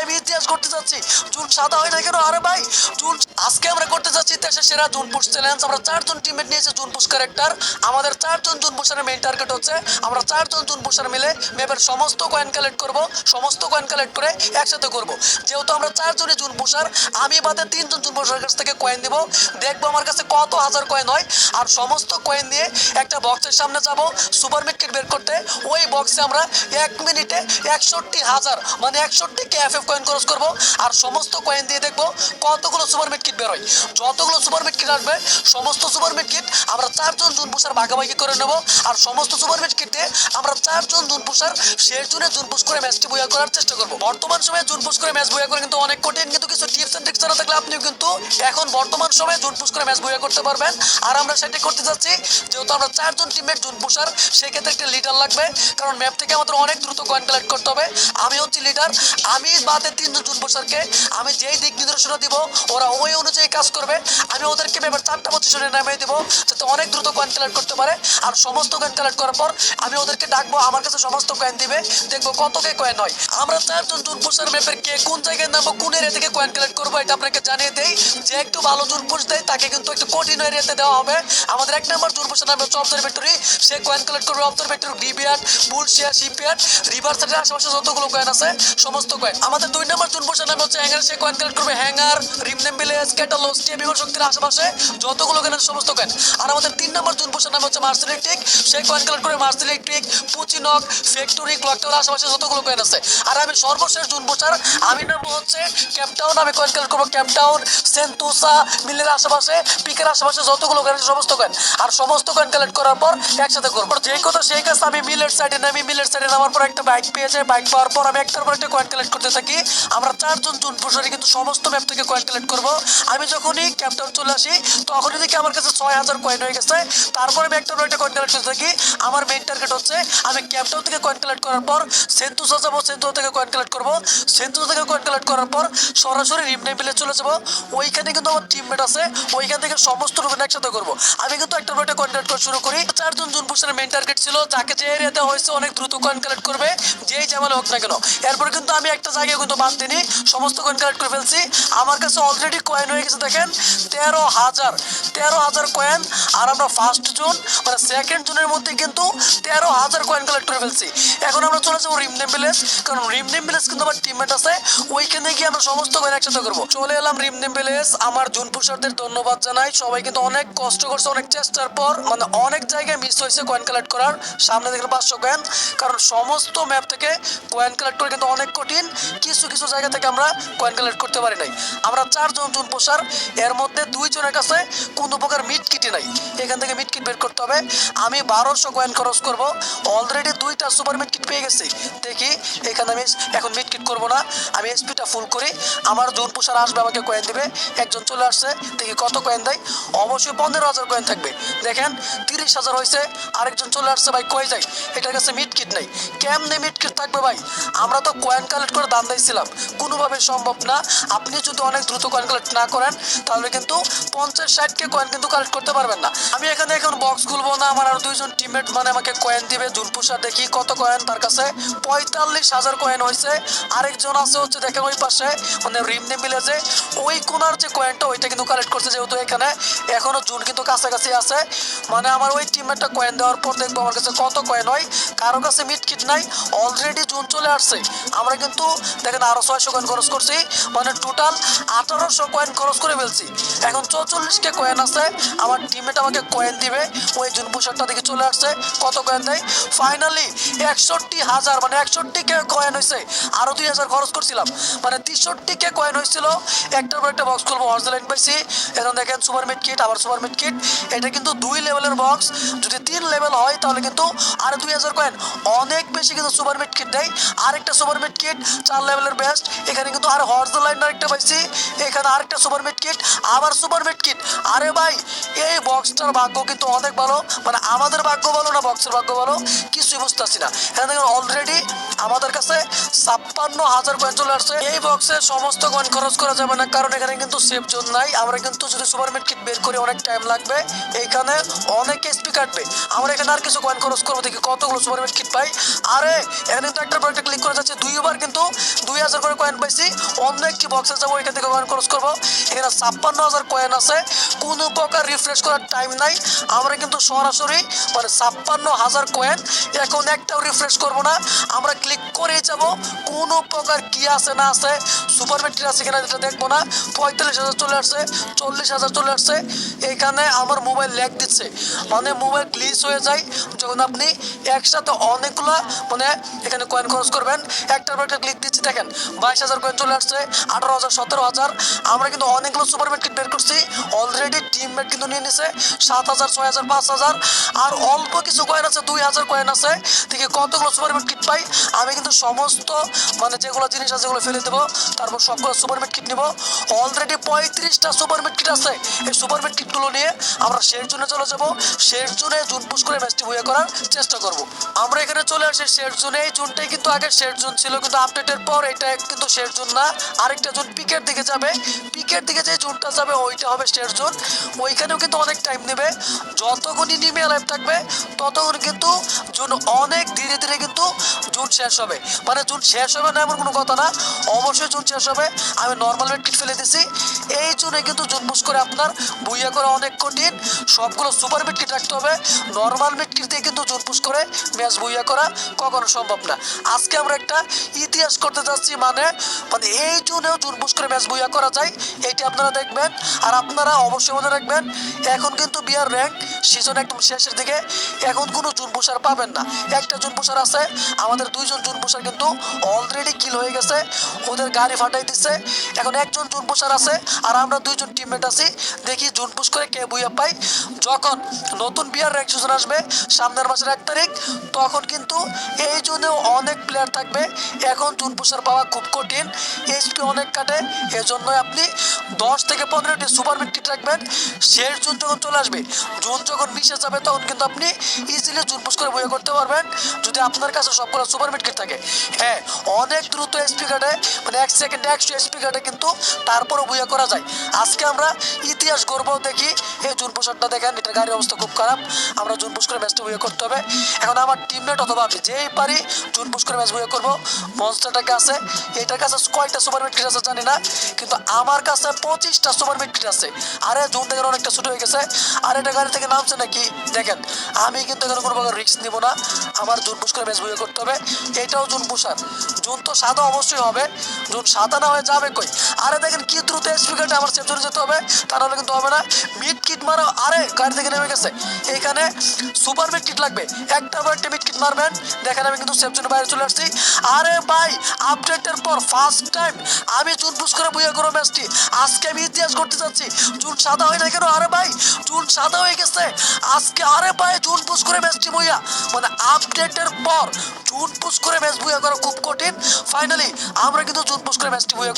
আমি ইতিহাস করতে যাচ্ছি। জুন সাদা হয় না কেন? আরে ভাই জুন আজকে আমরা করতে যাচ্ছি দেশের সেরা জুন পুশ চ্যালেঞ্জ। আমরা 4 জন টিমমেট নিয়েছি জুন পুশ ক্যারেক্টার। আমাদের 4 জন জুন পুশারের মেইন টার্গেট হচ্ছে আমরা 4 জন জুন পুশার মিলে ম্যাপের সমস্ত কয়েন কালেক্ট করব। সমস্ত কয়েন কালেক্ট করে একসাথে করব। যেহেতু আমরা 4 জনই জুন পুশার, আমি বাদে 3 জন জুন পুশারের কাছ থেকে কয়েন দিব। দেখবো আমার কাছে কত হাজার কয়েন হয়। আর সমস্ত কয়েন নিয়ে একটা বক্সের সামনে যাব সুপার মিড কিট বের করতে। ওই বক্সে আমরা 1 মিনিটে 61,000 মানে 61 এফএফ কয়েন খরচ করব। আর সমস্ত কয়েন দিয়ে দেখবো কতগুলো সুপার মিড কিট বের হয়। যতগুলো সুপার মিড কিট আসবে সমস্ত সুপার মিড কিট আমরা 4 জন জুন পুশার ভাগাভাগি করে নেব। আর সমস্ত সুপার মিড কিট দিয়ে আমরা 4 জন জুন পুশার শেষ জুনে জুন পুশ করে ম্যাচটি বইয়া করার চেষ্টা করব। বর্তমান সময়ে জুন পুশ করে ম্যাচ বইয়া করে কিন্তু অনেক কঠিন, কিন্তু কিছু টিপস এন্ড ট্রিক্স জানা থাকলে আপনিও কিন্তু এখন বর্তমান সময়ে জুন পুশ করে ম্যাচ বইয়া করতে পারবেন। আর আমরা সেটা করতে যাচ্ছি। যেহেতু আমরা 4 জন টিমমেট জুন পুশার, সেক্ষেত্রে একটা লিডার লাগবে, কারণ ম্যাপ থেকে আমাদের অনেক দ্রুত কয়েন কালেক্ট করতে হবে। আমি হচ্ছি লিডার। আমি বাদে 3 জন জুন পুশারকে আমি যেই দিক নির্দেশনা দিব ওরা ওই অনুযায়ী কাজ করবে। আমি ওদেরকে ম্যাপের 4টা পজিশনে নামিয়ে দিব যাতে অনেক দ্রুত কয়েন কালেক্ট করতে পারে। আর সমস্ত কয়েন কালেক্ট করার পর আমি ওদেরকে ডাকবো, আমার কাছে সমস্ত কয়েন দিবে, দেখবো কত কে কয়েন হয়। আমরা 4 জন জুন পুশার ম্যাপের কে কোন জায়গায় নামবো, কোন এরিয়া থেকে কয়েন কালেক্ট করবো এটা আপনাকে জানিয়ে দেই। যে একটু ভালো জুন পুশ দেয় তাকে কিন্তু একটু কঠিন এরিয়াতে দেওয়া হবে। আমাদের 1 নম্বর জুন পুশার নামে হচ্ছে অবজারভেটরি। সে কয়েন কালেক্ট করবে অবজারভেটরি, ডিবিয়ার্ড, বুলশিয়া, শিপইয়ার্ড, রিভার সাইডের আশেপাশে যতগুলো কয়েন আছে সমস্ত কয়েন। আমাদের 2 নম্বর জুন পুশার নামে হচ্ছে হ্যাঙ্গার। সে কয়েন কালেক্ট করবে হ্যাঙ্গার, রিমনেম ভিলেজ, ক্যাটালগ, স্টিয়া, বিমান শক্তির আশেপাশে যতগুলো কয়েন আছে সমস্ত কয়েন। আর আমাদের 3 নম্বর জুন পুশার নামে হচ্ছে মার্স ইলেকট্রিক। সে কয়েন কালেক্ট করে মার্স ইলেকট্রিক, পুচিনক, ফ্যাক্টরি, ক্লক টাওয়ার আশেপাশে যতগুলো কয়েন আছে। আর আমি সর্বশেষ জুন পুশার, আমি নামবো হচ্ছে ক্যাপটাউন। আমি কয়েন কালেক্ট করবো ক্যাপটাউন, সেন্টোসা, মিলের আশেপাশে, পিকের আশেপাশে যতগুলো কয়েন আছে সমস্ত কয়েন। আর সমস্ত কয়েন কালেক্ট করার পর একসাথে করবো। যেই কথা সেই কাজ। আমি মিলের সাইডে নামি, মিলের সাইডে নামার পর একটা বাইক পেয়ে যাই। বাইক পাওয়ার পর আমি একটার পর একটা কয়েন কালেক্ট করতে থাকি। আমরা 4 জন জুন পুশারই কিন্তু সমস্ত ম্যাপ থেকে কয়েন কালেক্ট করবো। আমি যখনই ক্যাপটাউন চলে আসি তখনই দেখি আমার কাছে 6,000 কয়েন হয়ে গেছে। তারপরে আমি একটার পর একটা কয়েন কালেক্ট করতে থাকি। আমার মেইন টার্গেট হচ্ছে আমি ক্যাপটাউন থেকে কয়েন কালেক্ট করার পর সেন্টোসা যাবো, সেন্টোসা থেকে কয়েন কালেক্ট করবো। সেন্টোসা থেকে কয়েন কালেক্ট করার পর সরাসরি রিমনেম ভিলেজ চলে যাবো। ওইখানে কিন্তু আমার টিমমেট আছে, ওইখান থেকে সমস্ত রুমেন একসাথে করবো। আমি কিন্তু একটার পর একটা কয়েন কালেক্ট করা শুরু করি। 4 জন জুন পুশারের মেইন টার্গেট ছিল যাকে যে এরিয়াতে হয়েছে অনেক দ্রুত কয়েন কালেক্ট করবে, যেই ঝামেলা হোক না কেন। এরপর কিন্তু আমি একটা জায়গায় কিন্তু বাদ দিনি, সমস্ত কয়েন কালেক্ট করে ফেলছি। আমার কাছে অলরেডি কয়েন হয়ে গেছে দেখেন 13,000 কয়েন। আর আমরা ফার্স্ট জোন মানে সেকেন্ড জোনের মধ্যে কিন্তু 13,000 কয়েন কালেক্ট করে ফেলছি। এখন আমরা চলে যাবো রিমনেম ভিলেজ, কারণ রিমনেম ভিলেজ কিন্তু আমার টিমমেট আছে, ওইখানে গিয়ে আমরা সমস্ত কয়েন একসাথে করবো। চলে এলাম রিমনেম ভিলেজ। আমার জুন পুশারদের ধন্যবাদ জানাই, সবাই কিন্তু অনেক কষ্ট করছে, অনেক চেষ্টার পর মানে অনেক জায়গায় মিস হয়েছে কয়েন কালেক্ট করার। সামনে দেখলে 500 কয়েন, কারণ সমস্ত ম্যাপ থেকে কয়েন কালেক্ট করে কিন্তু অনেক কঠিন। কিছু কিছু জায়গা থেকে আমরা কয়েন কালেক্ট করতে পারি নাই। আমরা 4 জন জুন পুশার, এর মধ্যে 2 জনের কাছে কোনো প্রকার মিড কিটই নাই। এখান থেকে মিড কিট বের করতে হবে। আমি 1200 কয়েন খরচ করব। অলরেডি 2টা সুপার মিড কিট পেয়ে গেছি। দেখি এখানে আমি এখন মিড কিট করবো না, আমি এসপিটা ফুল করি। আমার জুন পুশার আসবে, আমাকে কয়েন দিবে। একজন চলে আসছে, দেখি কত কয়েন দেয়। অবশ্যই 15,000 কয়েন থাকবে। দেখেন 30,000 হয়েছে। আরেকজন চলে আসছে, ভাই কয়ে যায় এটার কাছে মিড কিট নেই। কেমনে মিড কিট থাকবে ভাই? আমরা তো কয়েন কালেক্ট করে দাম দিয়েছিলাম, কোনোভাবে সম্ভব না। আপনি যদি অনেক দ্রুত কয়েন কালেক্ট না করেন তাহলে কিন্তু 50-60 কয়েন কিন্তু কালেক্ট করতে পারবেন না। আমি এখানে এখন বক্স খুলবো না, আমার আর 2 জন টিমমেট মানে আমাকে কয়েন দিবে। জুন পুশার দেখি কত কয়েন, তার কাছে 45,000 কয়েন হয়েছে। আরেকজন আছে হচ্ছে দেখেন ওই পাশে মানে রিমনেম ভিলেজে, ওই কোনার যে কয়েনটা ওইটা কিন্তু কালেক্ট করছে। যেহেতু এখানে এখনো জুন কিন্তু কাছাকাছি আছে, মানে আমার ওই টিমমেটটা কয়েন দেওয়ার পর দেখবো আমার কাছে কত কয়েন হয়। কারো কাছে মিড কিট নাই, অলরেডি জুন চলে আসছে। আমরা কিন্তু দেখেন আরো 600 কয়েন খরচ করছি, মানে টোটাল 1800 কয়েন খরচ করে ফেলছি। এখন 44 কয়েন আছে। আমার টিমমেট আমাকে কয়েন দিবে। ওই জুন পুশারটা দিকে চলে আসছে, কত কয়েন দেয় ফাইনালি 61,000 মানে 61 কয়েন হয়েছে। আরো 2,000 খরচ করছিলাম, মানে 63 কয়েন হয়েছিল। একটার পর একটা বক্স খুলবো, অর্জালাইন পাইছি। এখন দেখেন সুপার মিড কিট, আবার সুপার মিড কিট। এটা কিন্তু 2 লেভেলের বক্স, যদি 3 লেভেল হয় তাহলে কিন্তু আরো 2,000 কয়েন অনেক বেশি কিন্তু সুপার মিড কিট দেয়। আরেকটা সুপার মিড কিট 4 লেভেলের বেস্ট। এখানে কিন্তু আর হর্স লাইন আরেকটা পাইছি। এখানে আরেকটা সুপার মিড কিট, আবার সুপার মিড কিট। আরে ভাই এই বক্সটার ভাগ্য কিন্তু অনেক ভালো, মানে আমাদের ভাগ্য ভালো না বক্সের ভাগ্য ভালো কিছুই বুঝতেছি না। এখানে দেখেন অলরেডি আমাদের কাছে 56,000 কয়েন চলে আসছে। এই বক্সে সমস্ত কয়েন খরচ করা যাবে না, কারণ এখানে কিন্তু সেফ জোন নাই। আমরা কিন্তু যদি সুপার মিড কিট বের করি অনেক টাইম লাগবে, এইখানে অনেক এসপি কাটবে। আমরা এখানে আর কিছু কয়েন খরচ করবো, দেখি কতগুলো সুপার মিড কিট পাই। আরে এখানে কিন্তু একটার পর একটা ক্লিক করে যাচ্ছে, দুইবার কিন্তু 2000 করে কয়েন পাইছি। অন্য একটি বক্সে যাবো, এখান থেকে কয়েন খরচ করবো। এখানে 56,000 কয়েন আছে, কোনো প্রকার রিফ্রেশ করার টাইম নাই। আমরা কিন্তু সরাসরি মানে 56,000 কয়েন, এখন একটাও রিফ্রেশ করবো না, আমরা ক্লিক করে যাব। কোনো প্রকার কি আছে না আছে, সুপার ব্যাটারি আছে কিনা যেটা দেখবো না। 45,000 চলে আসছে, 40,000 চলে আসছে। এখানে আমার মোবাইল ল্যাগ দিচ্ছে, মানে মোবাইল গ্লিচ হয়ে যায় যখন আপনি একসাথে অনেকগুলো মানে এখানে কয়েন খরচ করবেন। একটার পর একটা ক্লিক দিচ্ছি, দেখেন 22,000 কয়েন চলে আসছে, 18,000, 17,000। আমরা কিন্তু অনেকগুলো সুপার মার্কেট বের করছি অলরেডি। টিমমেট কিন্তু নিয়ে নিছে 7,000, 6,000, 5,000। আর অল্প কিছু কয়েন আছে, 2,000 কয়েন আছে। দেখি কতগুলো সুপার মার্কেট পাই। আমি কিন্তু সমস্ত মানে যেগুলো জিনিস আছে সেগুলো ফেলে দেবো, তারপর সবগুলো সুপার মার্কেট নিব। অলরেডি 35টা সুপার মার্কেট আছে। এই সুপার মার্কেটগুলো নিয়ে আমরা শেষ জোনে চলে যাব। শেষ জোনে জুন পুশ করে ম্যাচটি বইয়া করার চেষ্টা করব। আমরা এখানে চলে আসি শেষ জোনে। এই জোনটাই কিন্তু আগে শেষ জোন ছিল, কিন্তু আপডেটের পর এটা কিন্তু শেষ জোন না, আরেকটা জোন পিকের দিকে যাবে। পিকের দিকে যে জোনটা যাবে ওইটা হবে শেষ জোন। ওইখানেও কিন্তু অনেক টাইম নেবে, যতক্ষণই নিমে লাইভ থাকবে ততক্ষণ কিন্তু জোন অনেক ধীরে ধীরে কিন্তু জুন শেষ হবে। মানে জুন শেষ হবে না এমন কোনো কথা না, অবশ্যই জুন শেষ হবে। আমি নর্মাল মেডকিট ফেলে দিছি। এই জন্য কিন্তু জুন পুশ করে আপনার বুইয়া করা অনেক কঠিন। সবগুলো সুপার মেডকিট রাখতে হবে। নর্মাল মেডকিট দিয়ে কিন্তু জুন পুশ করে ম্যাচ বুইয়া করা কখনো সম্ভব না। আজকে আমরা একটা ইতিহাস করতে যাচ্ছি, মানে মানে এই জুনেও জুন পুশ করে ম্যাচ বুইয়া করা যায়, এইটা আপনারা দেখবেন। আর আপনারা অবশ্যই মনে রাখবেন, এখন কিন্তু বিয়ার র্যাঙ্ক সিজন একদম শেষের দিকে, এখন কোনো জুন পুষার পাবেন না। একটা জুন পুষার আছে, আমাদের 2জন জুন পুষার কিন্তু অলরেডি কিল হয়ে গেছে, ওদের গাড়ি ফাটাই দিচ্ছে। এখন একজন জুন পুষার আছে, আর আমরা 2জন টিমমেট আছি। দেখি জুন পুশ করে কে বুইয়া পাই। যখন নতুন বিয়ার র্যাঙ্ক সিজন আসবে সামনের মাসের 1 তারিখ, তখন কিন্তু এই জন্যও অনেক প্লেয়ার থাকবে। এখন জুন পুষার পাওয়া খুব কঠিন, এইচপি অনেক কাটে। এজন্যই আপনি 10 থেকে 15টি সুপার মেডকিট রাখবেন। শেষ জুন যখন চলে আসবে, জুন যখন মিশে যাবে, তখন কিন্তু আপনি ইজিলি জুন পুশ করে বইয়া করতে পারবেন, যদি আপনার কাছে সবগুলো সুপার মেডকিট থাকে। হ্যাঁ, অনেক দ্রুত এসপি কাটে, মানে 1 সেকেন্ডে 100 এসপি কাটে, কিন্তু তারপরও বইয়া করা যায়। আজকে আমরা ইতিহাস গর্ব দেখি। এই জুন পুষারটা দেখেন, এটা গাড়ির অবস্থা খুব খারাপ। আমরা জুন পুশ করে ম্যাচটা বইয়া করতে হবে। এখন আমার টিমমেট অথবা আমি যেই পারি জুন পুশ করে ম্যাচ বইয়া করবো। মনস্টারটাকে আছে, এটার কাছে কয়টা সুপার মেডকিট আছে জানি না, কিন্তু আমার কাছে 25টা সুপার মেডকিট আছে। আরে জুন থেকে অনেকটা ছোট হয়ে গেছে। আর এটা গাড়ি থেকে নামছে নাকি দেখেন। আমি কিন্তু এখানে কোনো প্রকার রিস্ক নিব না, আমার জুন পুশ করে ম্যাচ বইয়া করতে হবে। এটাও জুন পুষার। জুন তো সাদা অবশ্যই হবে, জুন সাদা না হয়ে যাবে কই। আরে দেখেন কি দ্রুত এসপি কাটে, আমার সেফ জোনে যেতে হবে, তা নাহলে কিন্তু হবে না। মিড কিট মারো, আরে গাড়ি থেকে নেমে গেছে। এইখানে সুপার মিড কিট লাগবে, একটা বার একটা মিড কিট মারবেন। দেখেন আমি কিন্তু সেফ জোনের বাইরে চলে আসছি। আরে ভাই, আপডেটের পর ফার্স্ট টাইম আমি জুন পুশ করে বইয়া করো ম্যাচটি। আজকে আমি ইতিহাস করতে যাচ্ছি। জুন সাদা হয় না কেন? আরে ভাই, জুন সাদা হয়ে গেছে আজকে। আরে ভাই, জুন পুশ করে ম্যাচটি বইয়া, মানে আপডেটের পর জুন পুশ করে ম্যাচ বইয়া করা খুব কঠিন। ফাইনালি আমরা কিন্তু জুন পুশ করে ম্যাচটি বইয়া